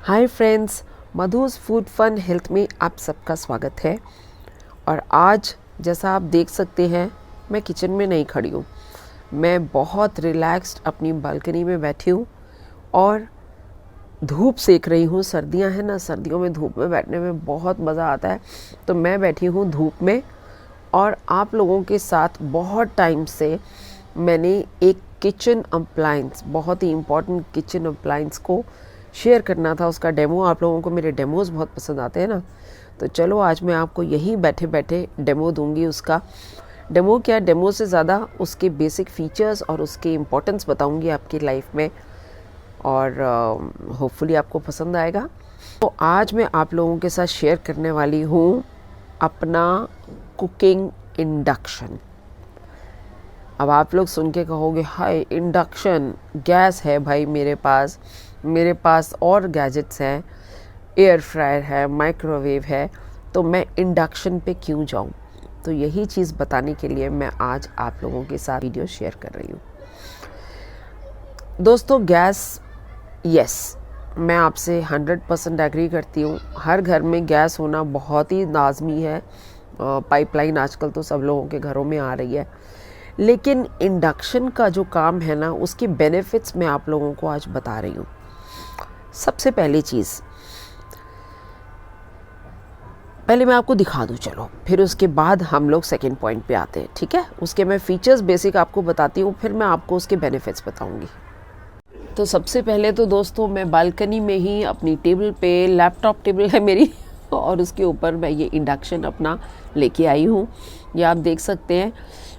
हाय friends, Madhus food fun health में आप सबका स्वागत है। और आज जैसा आप देख सकते हैं, मैं किचन में नहीं खड़ी हूँ। मैं बहुत रिलैक्स्ड अपनी बालकनी में बैठी हूँ और धूप सेक रही हूँ। सर्दियाँ हैं ना, सर्दियों में धूप में बैठने में बहुत मज़ा आता है। तो मैं बैठी हूँ धूप में और आप लोगों के साथ बहुत टाइम से मैंने एक किचन अप्लायंस, बहुत ही इम्पॉर्टेंट किचन अप्लायंस को शेयर करना था। उसका डेमो, आप लोगों को मेरे डेमोज़ बहुत पसंद आते हैं ना, तो चलो आज मैं आपको यहीं बैठे बैठे डेमो दूंगी। उसका डेमो क्या, डेमो से ज़्यादा उसके बेसिक फीचर्स और उसके इम्पोर्टेंस बताऊंगी आपकी लाइफ में, और होपफुली आपको पसंद आएगा। तो आज मैं आप लोगों के साथ शेयर करने वाली हूँ अपना कुकिंग इंडक्शन। अब आप लोग सुन के कहोगे, हाय इंडक्शन, गैस है भाई मेरे पास और गैजेट्स हैं, एयर फ्रायर है, माइक्रोवेव है, तो मैं इंडक्शन पे क्यों जाऊं। तो यही चीज़ बताने के लिए मैं आज आप लोगों के साथ वीडियो शेयर कर रही हूँ। दोस्तों, गैस, यस, मैं आपसे 100% एग्री करती हूँ। हर घर में गैस होना बहुत ही लाजमी है। पाइपलाइन आजकल तो सब लोगों के घरों में आ रही है, लेकिन इंडक्शन का जो काम है ना, उसके बेनिफिट्स मैं आप लोगों को आज बता रही हूँ। सबसे पहली चीज़, पहले मैं आपको दिखा दूँ, चलो, फिर उसके बाद हम लोग सेकंड पॉइंट पे आते हैं, ठीक है। उसके मैं फीचर्स बेसिक आपको बताती हूँ, फिर मैं आपको उसके बेनिफिट्स बताऊँगी। तो सबसे पहले तो दोस्तों, मैं बालकनी में ही अपनी टेबल पे, लैपटॉप टेबल है मेरी और उसके ऊपर मैं ये इंडक्शन अपना लेके आई हूँ। ये आप देख सकते हैं,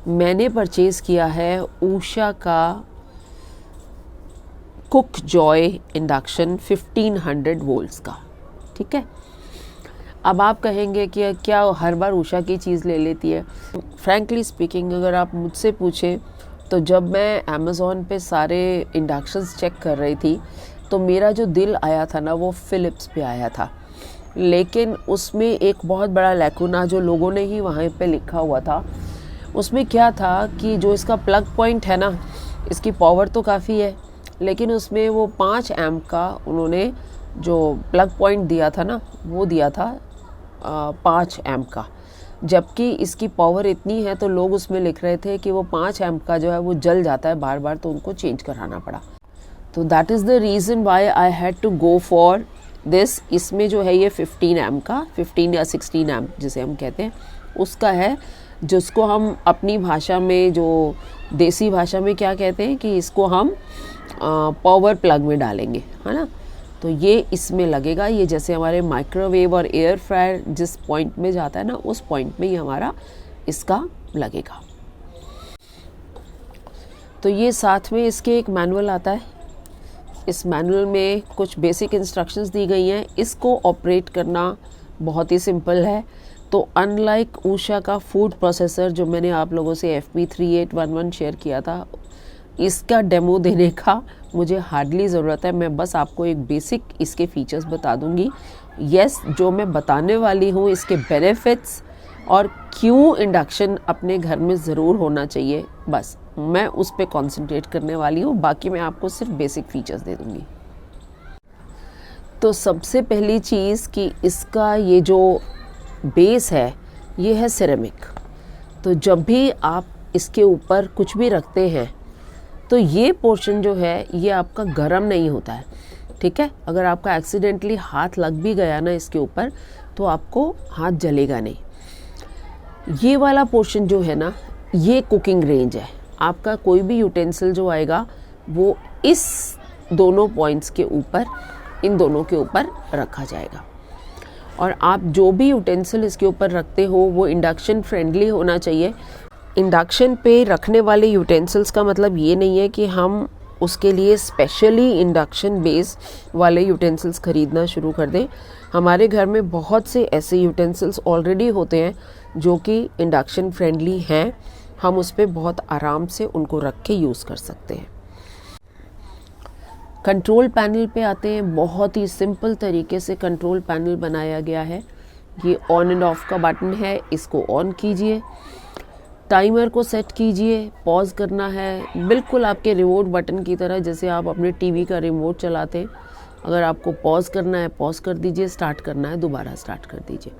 मैंने परचेज़ किया है ऊषा का कुक जॉय इंडक्शन 1500 वोल्ट्स का, ठीक है। अब आप कहेंगे कि क्या हर बार ऊषा की चीज़ ले लेती है। फ्रैंकली स्पीकिंग, अगर आप मुझसे पूछें तो जब मैं अमेज़ॉन पे सारे इंडक्शंस चेक कर रही थी तो मेरा जो दिल आया था ना, वो फ़िलिप्स पे आया था। लेकिन उसमें एक बहुत बड़ा लैकुना जो लोगों ने ही वहाँ पे लिखा हुआ था, उसमें क्या था कि जो इसका प्लग पॉइंट है ना, इसकी पावर तो काफ़ी है, लेकिन उसमें वो 5 एम्प का उन्होंने जो प्लग पॉइंट दिया था ना, वो दिया था 5 एम्प का, जबकि इसकी पावर इतनी है तो लोग उसमें लिख रहे थे कि वो 5 एम्प का जो है वो जल जाता है बार बार, तो उनको चेंज कराना पड़ा। तो that is the reason why I had to go for this. इसमें जो है ये 15 एम्प का, 15 या 16 एम्प जिसे हम कहते हैं, उसका है, जिसको हम अपनी भाषा में, जो देसी भाषा में क्या कहते हैं, कि इसको हम पावर प्लग में डालेंगे, है ना। तो ये इसमें लगेगा। ये जैसे हमारे माइक्रोवेव और एयर फ्रायर जिस पॉइंट में जाता है ना, उस पॉइंट में ही हमारा इसका लगेगा। तो ये साथ में इसके एक मैनुअल आता है। इस मैनुअल में कुछ बेसिक इंस्ट्रक्शंस दी गई हैं। इसको ऑपरेट करना बहुत ही सिंपल है। तो अनलाइक ऊषा का फूड प्रोसेसर जो मैंने आप लोगों से FP3811 शेयर किया था, इसका डेमो देने का मुझे हार्डली ज़रूरत है। मैं बस आपको एक बेसिक इसके फीचर्स बता दूंगी। यस, जो मैं बताने वाली हूँ, इसके बेनिफिट्स और क्यों इंडक्शन अपने घर में ज़रूर होना चाहिए, बस मैं उस पर कॉन्सेंट्रेट करने वाली हूँ। बाकी मैं आपको सिर्फ बेसिक फीचर्स दे दूँगी। तो सबसे पहली चीज़ कि इसका ये जो बेस है, ये है सिरेमिक। तो जब भी आप इसके ऊपर कुछ भी रखते हैं तो ये पोर्शन जो है ये आपका गर्म नहीं होता है, ठीक है। अगर आपका एक्सीडेंटली हाथ लग भी गया ना इसके ऊपर, तो आपको हाथ जलेगा नहीं। ये वाला पोर्शन जो है ना, ये कुकिंग रेंज है। आपका कोई भी यूटेंसिल जो आएगा वो इस दोनों पॉइंट्स के ऊपर, इन दोनों के ऊपर रखा जाएगा। और आप जो भी यूटेंसिल इसके ऊपर रखते हो वो इंडक्शन फ्रेंडली होना चाहिए। इंडक्शन पे रखने वाले यूटेंसिल्स का मतलब ये नहीं है कि हम उसके लिए स्पेशली इंडक्शन बेस वाले यूटेंसिल्स ख़रीदना शुरू कर दें। हमारे घर में बहुत से ऐसे यूटेंसिल्स ऑलरेडी होते हैं जो कि इंडक्शन फ्रेंडली हैं। हम उस पर बहुत आराम से उनको रख के यूज़ कर सकते हैं। कंट्रोल पैनल पे आते हैं। बहुत ही सिंपल तरीके से कंट्रोल पैनल बनाया गया है। ये ऑन एंड ऑफ का बटन है, इसको ऑन कीजिए, टाइमर को सेट कीजिए, पॉज करना है, बिल्कुल आपके रिमोट बटन की तरह, जैसे आप अपने टीवी का रिमोट चलाते हैं अगर आपको पॉज करना है पॉज कर दीजिए, स्टार्ट करना है दोबारा स्टार्ट कर दीजिए।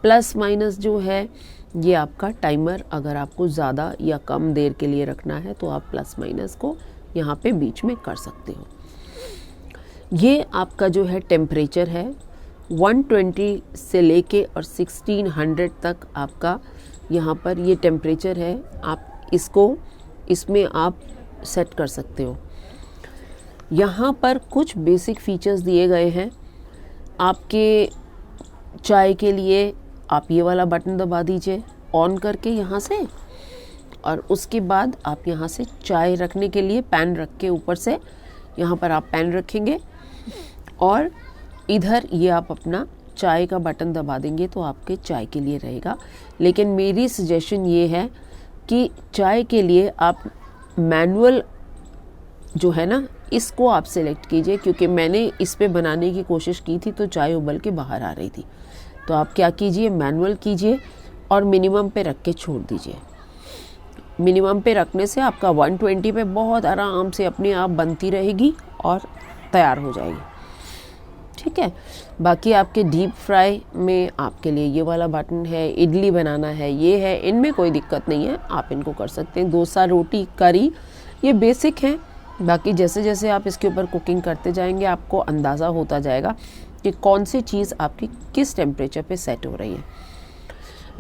प्लस माइनस जो है ये आपका टाइमर, अगर आपको ज़्यादा या कम देर के लिए रखना है तो आप प्लस माइनस को यहाँ पे बीच में कर सकते हो। ये आपका जो है टेम्परेचर है 120 से लेके और 1600 तक आपका यहाँ पर ये टेम्परेचर है। आप इसमें आप सेट कर सकते हो। यहाँ पर कुछ बेसिक फीचर्स दिए गए हैं आपके चाय के लिए। आप ये वाला बटन दबा दीजिए ऑन करके यहाँ से, और उसके बाद आप यहाँ से चाय रखने के लिए पैन रख के ऊपर से यहाँ पर आप पैन रखेंगे और इधर ये आप अपना चाय का बटन दबा देंगे तो आपके चाय के लिए रहेगा। लेकिन मेरी सजेशन ये है कि चाय के लिए आप मैनुअल जो है ना इसको आप सेलेक्ट कीजिए, क्योंकि मैंने इस पे बनाने की कोशिश की थी तो चाय उबल के बाहर आ रही थी। तो आप क्या कीजिए, मैनुअल कीजिए और मिनिमम पे रख के छोड़ दीजिए। मिनिमम पे रखने से आपका 120 पे बहुत आराम से अपने आप बनती रहेगी और तैयार हो जाएगी। ठीक है। बाकी आपके डीप फ्राई में आपके लिए ये वाला बटन है, इडली बनाना है ये है, इनमें कोई दिक्कत नहीं है, आप इनको कर सकते हैं। डोसा, रोटी, करी ये बेसिक हैं। बाकी जैसे जैसे आप इसके ऊपर कुकिंग करते जाएंगे आपको अंदाज़ा होता जाएगा कि कौन सी चीज़ आपकी किस टेम्परेचर पे सेट हो रही है।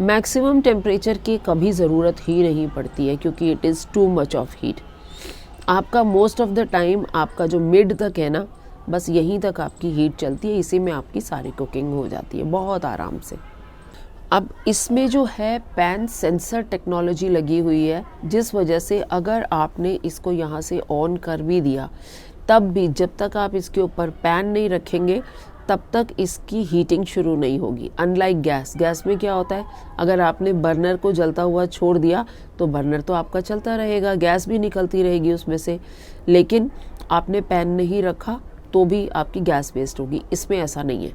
मैक्सिमम टेम्परेचर की कभी ज़रूरत ही नहीं पड़ती है, क्योंकि it is too much of heat. आपका मोस्ट ऑफ द टाइम आपका जो मिड तक है ना, बस यहीं तक आपकी हीट चलती है, इसी में आपकी सारी कुकिंग हो जाती है बहुत आराम से। अब इसमें जो है पैन सेंसर टेक्नोलॉजी लगी हुई है, जिस वजह से अगर आपने इसको यहाँ से ऑन कर भी दिया तब भी जब तक आप इसके ऊपर पैन नहीं रखेंगे तब तक इसकी हीटिंग शुरू नहीं होगी। अनलाइक गैस में क्या होता है, अगर आपने बर्नर को जलता हुआ छोड़ दिया तो बर्नर तो आपका चलता रहेगा, गैस भी निकलती रहेगी उसमें से, लेकिन आपने पैन नहीं रखा तो भी आपकी गैस वेस्ट होगी। इसमें ऐसा नहीं है।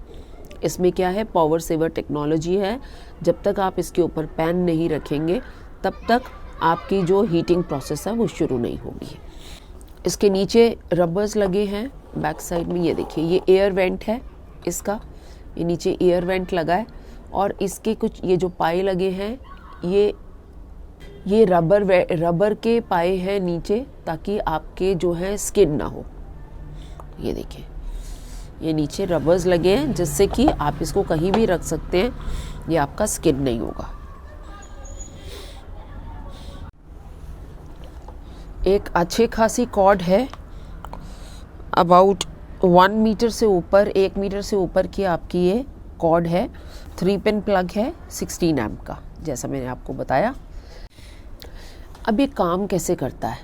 इसमें क्या है, पावर सेवर टेक्नोलॉजी है। जब तक आप इसके ऊपर पैन नहीं रखेंगे तब तक आपकी जो हीटिंग प्रोसेस है वो शुरू नहीं होगी। इसके नीचे रबर्स लगे हैं बैक साइड में, ये देखिए ये एयर वेंट है इसका, ये नीचे एयर वेंट लगा है और इसके कुछ ये जो पाए लगे हैं ये रबर के पाए हैं नीचे, ताकि आपके जो है स्किड ना हो। ये देखिए ये नीचे रबर्स लगे हैं जिससे कि आप इसको कहीं भी रख सकते हैं, ये आपका स्किड नहीं होगा। एक अच्छी खासी कॉर्ड है, अबाउट 1 मीटर से ऊपर, 1 मीटर से ऊपर की आपकी ये कॉर्ड है। 3 पिन प्लग है 16 एम्प का, जैसा मैंने आपको बताया। अब ये काम कैसे करता है,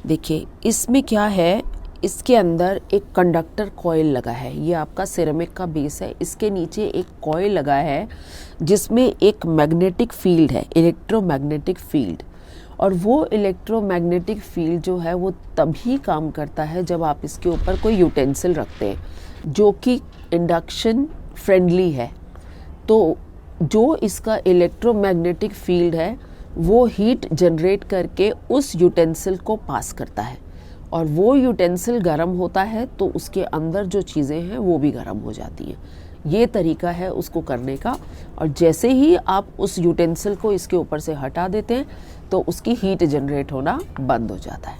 देखिए इसमें क्या है, इसके अंदर एक कंडक्टर कॉइल लगा है। ये आपका सिरेमिक का बेस है, इसके नीचे एक कॉइल लगा है जिसमें एक मैग्नेटिक फील्ड है, इलेक्ट्रोमैग्नेटिक फील्ड। और वो इलेक्ट्रोमैग्नेटिक फील्ड जो है वो तभी काम करता है जब आप इसके ऊपर कोई यूटेंसिल रखते हैं जो कि इंडक्शन फ्रेंडली है। तो जो इसका इलेक्ट्रोमैग्नेटिक फील्ड है वो हीट जनरेट करके उस यूटेंसिल को पास करता है, और वो यूटेंसिल गर्म होता है तो उसके अंदर जो चीज़ें हैं वो भी गर्म हो जाती हैं। ये तरीका है उसको करने का। और जैसे ही आप उस यूटेंसिल को इसके ऊपर से हटा देते हैं तो उसकी हीट जनरेट होना बंद हो जाता है।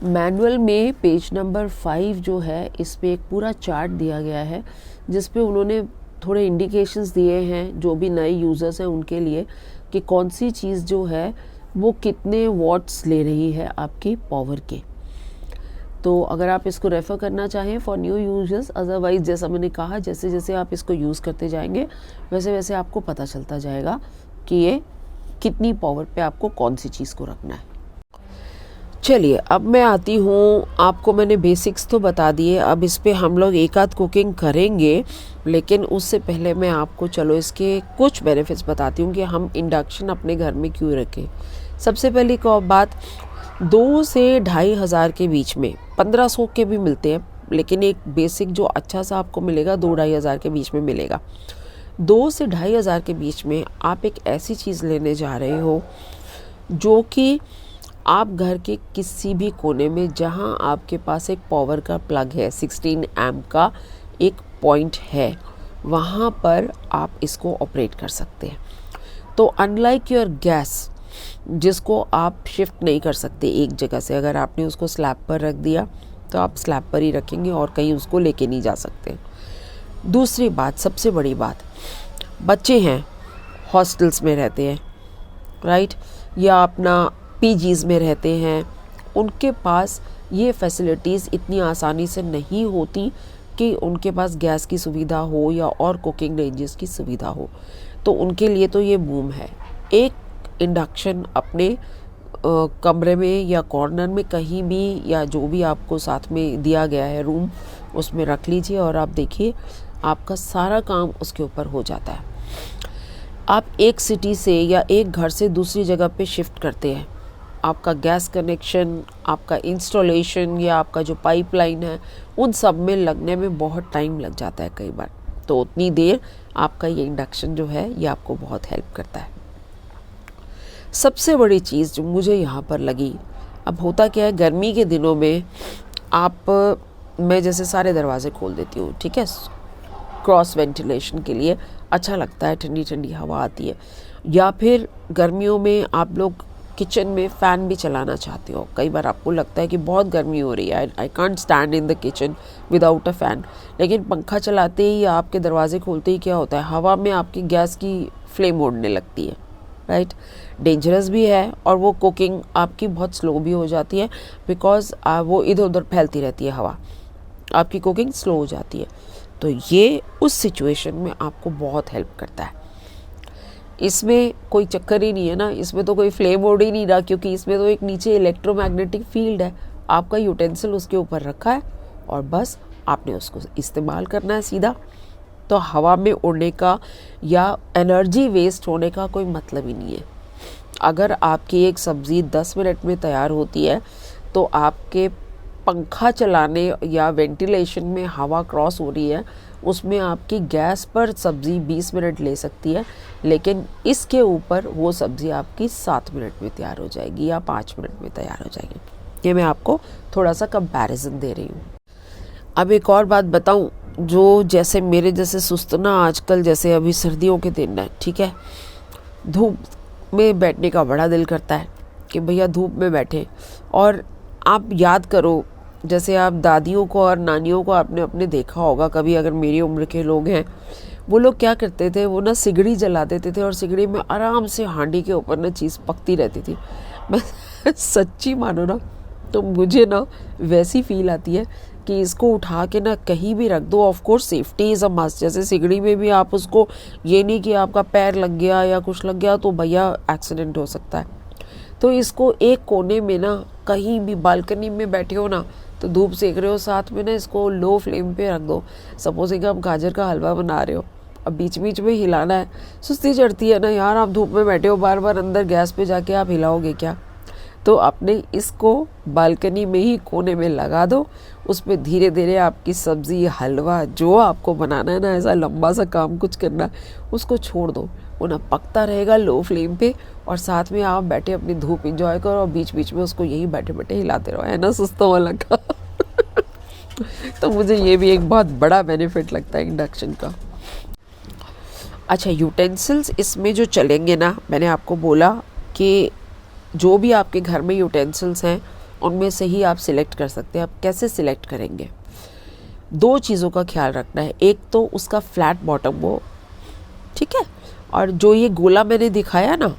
मैनुअल में पेज नंबर 5 जो है, इस पे एक पूरा चार्ट दिया गया है जिस पे उन्होंने थोड़े इंडिकेशंस दिए हैं जो भी नए यूज़र्स हैं उनके लिए, कि कौन सी चीज़ जो है वो कितने वॉट्स ले रही है आपकी पावर के। तो अगर आप इसको रेफ़र करना चाहें फॉर न्यू यूजर्स, अदरवाइज़ जैसा मैंने कहा जैसे जैसे आप इसको यूज़ करते जाएंगे वैसे वैसे आपको पता चलता जाएगा कि ये कितनी पावर पे आपको कौन सी चीज़ को रखना है। चलिए अब मैं आती हूँ, आपको मैंने बेसिक्स तो बता दिए, अब इस पे हम लोग एक आध कुकिंग करेंगे, लेकिन उससे पहले मैं आपको चलो इसके कुछ बेनिफिट्स बताती हूँ कि हम इंडक्शन अपने घर में क्यों रखें। सबसे पहली बात, 2 से 2,500 के बीच में, 1500 के भी मिलते हैं, लेकिन एक बेसिक जो अच्छा सा आपको मिलेगा 2-2,500 के बीच में मिलेगा। 2 से 2,500 के बीच में आप एक ऐसी चीज़ लेने जा रहे हो जो कि आप घर के किसी भी कोने में जहां आपके पास एक पावर का प्लग है, 16 एम्प का एक पॉइंट है, वहां पर आप इसको ऑपरेट कर सकते हैं। तो अनलाइक योर गैस, जिसको आप शिफ्ट नहीं कर सकते एक जगह से, अगर आपने उसको स्लैब पर रख दिया तो आप स्लैब पर ही रखेंगे और कहीं उसको लेके नहीं जा सकते। दूसरी बात, सबसे बड़ी बात, बच्चे हैं, हॉस्टल्स में रहते हैं, राइट, या अपना पीजीज में रहते हैं, उनके पास ये फैसिलिटीज़ इतनी आसानी से नहीं होती कि उनके पास गैस की सुविधा हो या और कुकिंग रेंजेस की सुविधा हो। तो उनके लिए तो ये बूम है। एक इंडक्शन अपने कमरे में या कॉर्नर में कहीं भी, या जो भी आपको साथ में दिया गया है रूम, उसमें रख लीजिए और आप देखिए आपका सारा काम उसके ऊपर हो जाता है। आप एक सिटी से या एक घर से दूसरी जगह पे शिफ्ट करते हैं, आपका गैस कनेक्शन, आपका इंस्टॉलेशन या आपका जो पाइपलाइन है, उन सब में लगने में बहुत टाइम लग जाता है कई बार। तो उतनी देर आपका ये इंडक्शन जो है ये आपको बहुत हेल्प करता है। सबसे बड़ी चीज़ जो मुझे यहाँ पर लगी, अब होता क्या है, गर्मी के दिनों में मैं जैसे सारे दरवाजे खोल देती हूँ, ठीक है, क्रॉस वेंटिलेशन के लिए अच्छा लगता है, ठंडी ठंडी हवा आती है। या फिर गर्मियों में आप लोग किचन में फ़ैन भी चलाना चाहते हो। कई बार आपको लगता है कि बहुत गर्मी हो रही है, I can't stand in the kitchen without a fan, लेकिन पंखा चलाते ही या आपके दरवाजे खोलते ही क्या होता है, हवा में आपकी गैस की फ्लेम उड़ने लगती है, राइट। डेंजरस भी है और वो कुकिंग आपकी बहुत स्लो भी हो जाती है, बिकॉज वो इधर उधर फैलती रहती है हवा, आपकी कुकिंग स्लो हो जाती है। तो ये उस सिचुएशन में आपको बहुत हेल्प करता है। इसमें कोई चक्कर ही नहीं है ना, इसमें तो कोई फ्लेम उड़ ही नहीं रहा, क्योंकि इसमें तो एक नीचे इलेक्ट्रोमैग्नेटिक फील्ड है, आपका यूटेंसिल उसके ऊपर रखा है और बस आपने उसको इस्तेमाल करना है सीधा। तो हवा में उड़ने का या एनर्जी वेस्ट होने का कोई मतलब ही नहीं है। अगर आपकी एक सब्ज़ी 10 मिनट में तैयार होती है तो आपके पंखा चलाने या वेंटिलेशन में हवा क्रॉस हो रही है, उसमें आपकी गैस पर सब्ज़ी 20 मिनट ले सकती है, लेकिन इसके ऊपर वो सब्ज़ी आपकी 7 मिनट में तैयार हो जाएगी या 5 मिनट में तैयार हो जाएगी। ये मैं आपको थोड़ा सा कंपैरिजन दे रही हूँ। अब एक और बात बताऊँ, जो जैसे मेरे जैसे सुस्तना आजकल, जैसे अभी सर्दियों के दिन है, ठीक है, धूप में बैठने का बड़ा दिल करता है कि भैया धूप में बैठे। और आप याद करो, जैसे आप दादियों को और नानियों को आपने अपने देखा होगा कभी, अगर मेरी उम्र के लोग हैं, वो लोग क्या करते थे, वो ना सिगड़ी जला देते थे और सिगड़ी में आराम से हांडी के ऊपर ना चीज़ पकती रहती थी। मैं सच्ची मानो ना, तो मुझे ना वैसी फील आती है कि इसको उठा के ना कहीं भी रख दो। Of course safety is a must. जैसे सिगड़ी में भी आप उसको, ये नहीं कि आपका पैर लग गया या कुछ लग गया तो भैया एक्सीडेंट हो सकता है। तो इसको एक कोने में ना, कहीं भी बालकनी में बैठे हो ना, तो धूप सेक रहे हो, साथ में ना इसको लो फ्लेम पे रख दो। सपोजिंग आप गाजर का हलवा बना रहे हो, अब बीच बीच में हिलाना है, सुस्ती चढ़ती है ना यार, आप धूप में बैठे हो, बार बार अंदर गैस पे जाके आप हिलाओगे क्या। तो आपने इसको बालकनी में ही कोने में लगा दो, उस पर धीरे धीरे आपकी सब्ज़ी, हलवा जो आपको बनाना है ना, ऐसा लंबा सा काम कुछ करना है, उसको छोड़ दो, वो ना पकता रहेगा लो फ्लेम पे, और साथ में आप बैठे अपनी धूप एंजॉय करो और बीच बीच में उसको यही बैठे बैठे हिलाते रहो, है ना सुस्तों वाला का। तो मुझे ये भी एक बहुत बड़ा बेनिफिट लगता है इंडक्शन का। अच्छा, यूटेंसिल्स इसमें जो चलेंगे ना, मैंने आपको बोला कि जो भी आपके घर में यूटेंसिल्स हैं उनमें से ही आप सिलेक्ट कर सकते हैं। आप कैसे सिलेक्ट करेंगे, 2 चीज़ों का ख्याल रखना है। एक तो उसका फ्लैट बॉटम हो, ठीक है, और जो ये गोला मैंने दिखाया ना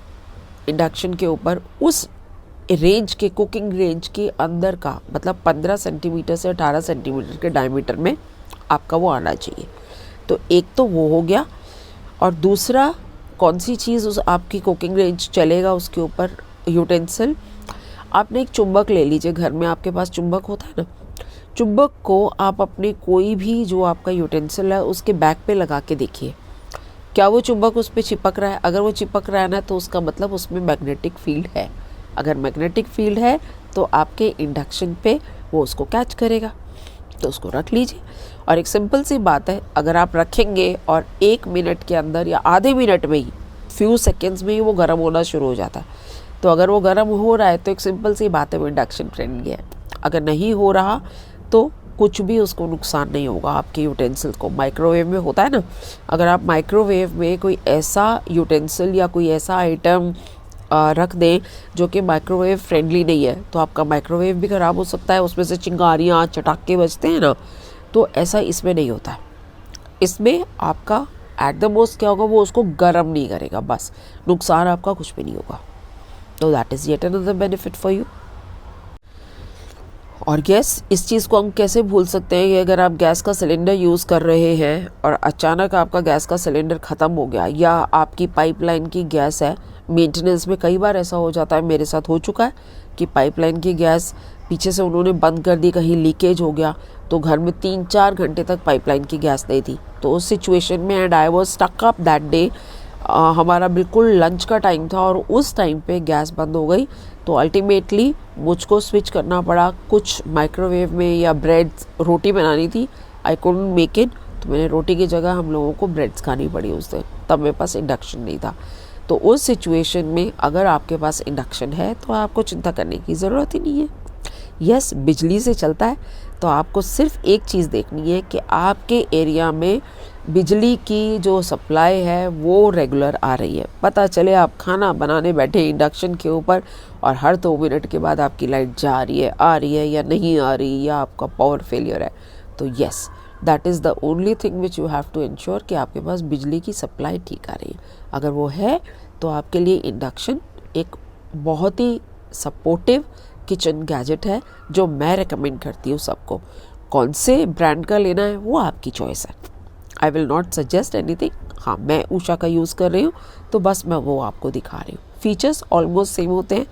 इंडक्शन के ऊपर, उस रेंज के, कुकिंग रेंज के अंदर का, मतलब 15 सेंटीमीटर से 18 सेंटीमीटर के डायमीटर में आपका वो आना चाहिए। तो एक तो वो हो गया। और दूसरा, कौन सी चीज़ उस आपकी कुकिंग रेंज चलेगा उसके ऊपर यूटेंसिल, आपने एक चुंबक ले लीजिए, घर में आपके पास चुंबक होता है ना, चुंबक को आप अपने कोई भी जो आपका यूटेंसिल है उसके बैक पे लगा के देखिए, क्या वो चुंबक उस पर चिपक रहा है। अगर वो चिपक रहा है ना, तो उसका मतलब उसमें मैग्नेटिक फील्ड है। अगर मैग्नेटिक फील्ड है तो आपके इंडक्शन पे वो उसको कैच करेगा, तो उसको रख लीजिए। और एक सिंपल सी बात है, अगर आप रखेंगे और 1 मिनट के अंदर या आधे मिनट में ही, फ्यू सेकेंड्स में ही वो गर्म होना शुरू हो जाता है। तो अगर वो गर्म हो रहा है तो एक सिंपल सी बात है वो इंडक्शन फ्रेंडली है। अगर नहीं हो रहा तो कुछ भी उसको नुकसान नहीं होगा आपके यूटेंसिल को। माइक्रोवेव में होता है ना, अगर आप माइक्रोवेव में कोई ऐसा यूटेंसिल या कोई ऐसा आइटम रख दें जो कि माइक्रोवेव फ्रेंडली नहीं है तो आपका माइक्रोवेव भी ख़राब हो सकता है, उसमें से चिंगारियाँ चटाके बजते हैं ना, तो ऐसा इसमें नहीं होता है। इसमें आपका एट द मोस्ट क्या होगा, वो उसको गर्म नहीं करेगा, बस नुकसान आपका कुछ भी नहीं होगा। तो that is yet another benefit for you. और गैस, इस चीज़ को हम कैसे भूल सकते हैं कि अगर आप गैस का सिलेंडर यूज़ कर रहे हैं और अचानक आपका गैस का सिलेंडर ख़त्म हो गया या आपकी पाइपलाइन की गैस है, मेंटेनेंस में कई बार ऐसा हो जाता है, मेरे साथ हो चुका है कि पाइपलाइन की गैस पीछे से उन्होंने बंद कर दी, कहीं लीकेज हो गया, तो घर में 3-4 घंटे तक पाइपलाइन की गैस नहीं थी। तो उस सिचुएशन में and I was stuck up that day, हमारा बिल्कुल लंच का टाइम था और उस टाइम पे गैस बंद हो गई। तो अल्टीमेटली मुझको स्विच करना पड़ा, कुछ माइक्रोवेव में या ब्रेड रोटी बनानी थी, आई कुडंट मेक इट, तो मैंने रोटी की जगह हम लोगों को ब्रेड्स खानी पड़ी उस दिन, तब मेरे पास इंडक्शन नहीं था। तो उस सिचुएशन में अगर आपके पास इंडक्शन है तो आपको चिंता करने की ज़रूरत ही नहीं है। यस, बिजली से चलता है, तो आपको सिर्फ एक चीज़ देखनी है कि आपके एरिया में बिजली की जो सप्लाई है वो रेगुलर आ रही है। पता चले आप खाना बनाने बैठे इंडक्शन के ऊपर और हर 2 मिनट के बाद आपकी लाइट जा रही है, आ रही है या नहीं आ रही, या आपका पावर फेलियर है, तो yes, that is the only thing which you have to ensure कि आपके पास बिजली की सप्लाई ठीक आ रही है। अगर वो है तो आपके लिए इंडक्शन एक बहुत ही सपोर्टिव किचन गैजेट है जो मैं रेकमेंड करती हूँ सबको। कौन से ब्रांड का लेना है वो आपकी चॉइस है, I will not suggest anything. हाँ, मैं उषा का यूज़ कर रही हूँ तो बस मैं वो आपको दिखा रही हूँ। फीचर्स ऑलमोस्ट सेम होते हैं,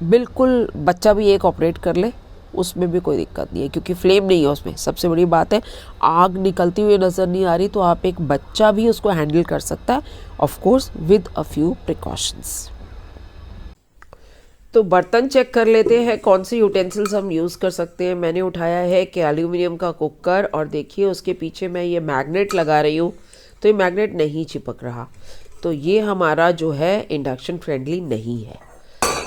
बिल्कुल बच्चा भी एक ऑपरेट कर ले उसमें भी कोई दिक्कत नहीं है, क्योंकि फ्लेम नहीं है उसमें। सबसे बड़ी बात है, आग निकलती हुई नज़र नहीं आ रही, तो आप एक बच्चा भी उसको हैंडल कर सकता है, of course with a few precautions. तो बर्तन चेक कर लेते हैं कौन से यूटेंसिल्स हम यूज़ कर सकते हैं। मैंने उठाया है कि एल्यूमिनियम का कुकर, और देखिए उसके पीछे मैं ये मैग्नेट लगा रही हूँ, तो ये मैग्नेट नहीं चिपक रहा, तो ये हमारा जो है इंडक्शन फ्रेंडली नहीं है।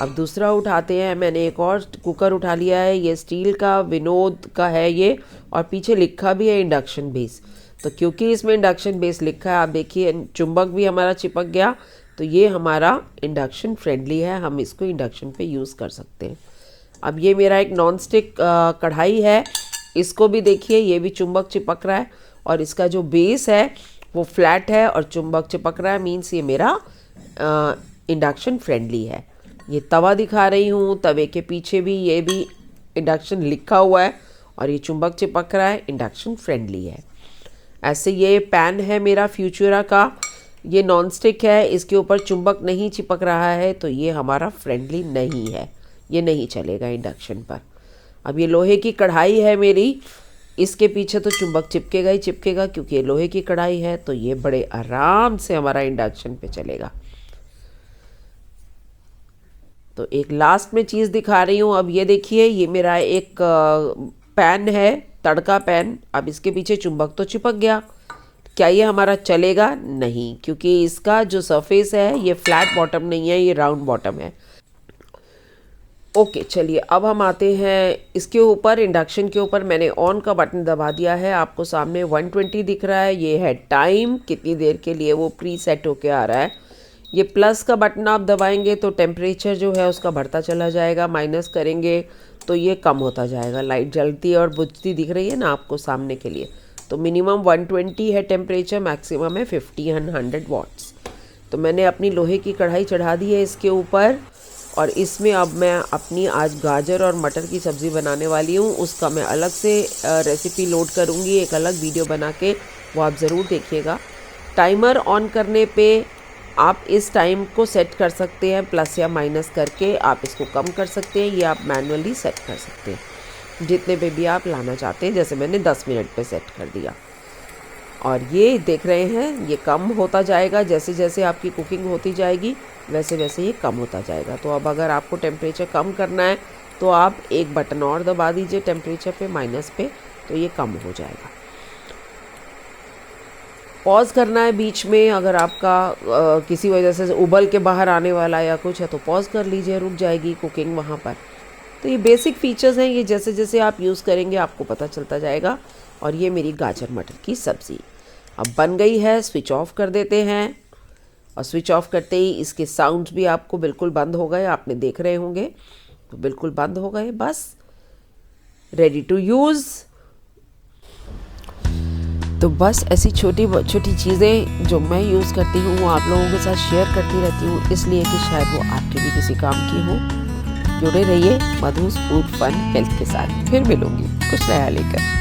अब दूसरा उठाते हैं, मैंने एक और कुकर उठा लिया है, ये स्टील का विनोद का है ये, और पीछे लिखा भी है इंडक्शन बेस। तो क्योंकि इसमें इंडक्शन बेस लिखा है, आप देखिए चुंबक भी हमारा चिपक गया, तो ये हमारा इंडक्शन फ्रेंडली है, हम इसको इंडक्शन पे यूज़ कर सकते हैं। अब ये मेरा एक नॉन स्टिक कढ़ाई है, इसको भी देखिए ये भी चुंबक चिपक रहा है, और इसका जो बेस है वो फ्लैट है और चुंबक चिपक रहा है, मीन्स ये मेरा इंडक्शन फ्रेंडली है। ये तवा दिखा रही हूँ, तवे के पीछे भी ये भी इंडक्शन लिखा हुआ है और ये चुंबक चिपक रहा है, इंडक्शन फ्रेंडली है। ऐसे ये पैन है मेरा फ्यूचरा का, ये नॉन स्टिक है, इसके ऊपर चुंबक नहीं चिपक रहा है, तो ये हमारा फ्रेंडली नहीं है, ये नहीं चलेगा इंडक्शन पर। अब ये लोहे की कढ़ाई है मेरी, इसके पीछे तो चुंबक चिपकेगा ही चिपकेगा, क्योंकि ये लोहे की कढ़ाई है, तो ये बड़े आराम से हमारा इंडक्शन पे चलेगा। तो एक लास्ट में चीज़ दिखा रही हूँ, अब ये देखिए ये मेरा एक पैन है, तड़का पैन। अब इसके पीछे चुंबक तो चिपक गया, क्या ये हमारा चलेगा? नहीं, क्योंकि इसका जो सरफेस है ये फ्लैट बॉटम नहीं है, ये राउंड बॉटम है। ओके, चलिए अब हम आते हैं इसके ऊपर, इंडक्शन के ऊपर मैंने ऑन का बटन दबा दिया है, आपको सामने 120 दिख रहा है, ये है टाइम, कितनी देर के लिए वो प्री सेट होके आ रहा है। ये प्लस का बटन आप दबाएंगे तो टेम्परेचर जो है उसका बढ़ता चला जाएगा, माइनस करेंगे तो ये कम होता जाएगा। लाइट जलती और बुझती दिख रही है ना आपको सामने के लिए, तो मिनिमम 120 है टेम्परेचर, मैक्सिमम है 50 एंड 100 वाट्स। तो मैंने अपनी लोहे की कढ़ाई चढ़ा दी है इसके ऊपर, और इसमें अब मैं अपनी आज गाजर और मटर की सब्ज़ी बनाने वाली हूँ, उसका मैं अलग से रेसिपी लोड करूँगी, एक अलग वीडियो बना के, वो आप ज़रूर देखिएगा। टाइमर ऑन करने पे आप इस टाइम को सेट कर सकते हैं, प्लस या माइनस करके आप इसको कम कर सकते हैं, ये आप मैनुअली सेट कर सकते हैं जितने पे भी आप लाना चाहते हैं। जैसे मैंने 10 मिनट पे सेट कर दिया, और ये देख रहे हैं ये कम होता जाएगा, जैसे जैसे आपकी कुकिंग होती जाएगी वैसे वैसे ये कम होता जाएगा। तो अब अगर आपको टेम्परेचर कम करना है तो आप एक बटन और दबा दीजिए टेम्परेचर पे, माइनस पे, तो ये कम हो जाएगा। पॉज करना है बीच में, अगर आपका किसी वजह से उबल के बाहर आने वाला या कुछ है तो पॉज कर लीजिए, रुक जाएगी कुकिंग वहाँ पर। तो ये बेसिक फीचर्स हैं, ये जैसे जैसे आप यूज़ करेंगे आपको पता चलता जाएगा। और ये मेरी गाजर मटर की सब्ज़ी अब बन गई है, स्विच ऑफ कर देते हैं। और स्विच ऑफ करते ही इसके साउंड्स भी आपको बिल्कुल बंद हो गए, आपने देख रहे होंगे तो बिल्कुल बंद हो गए, बस रेडी टू यूज़। तो बस ऐसी छोटी छोटी चीज़ें जो मैं यूज़ करती हूँ वो आप लोगों के साथ शेयर करती रहती हूँ, इसलिए कि शायद वो आपके भी किसी काम की हो। जुड़े रहिए मधुस फूड फन हेल्थ के साथ, फिर मिलूंगी कुछ नया लेकर।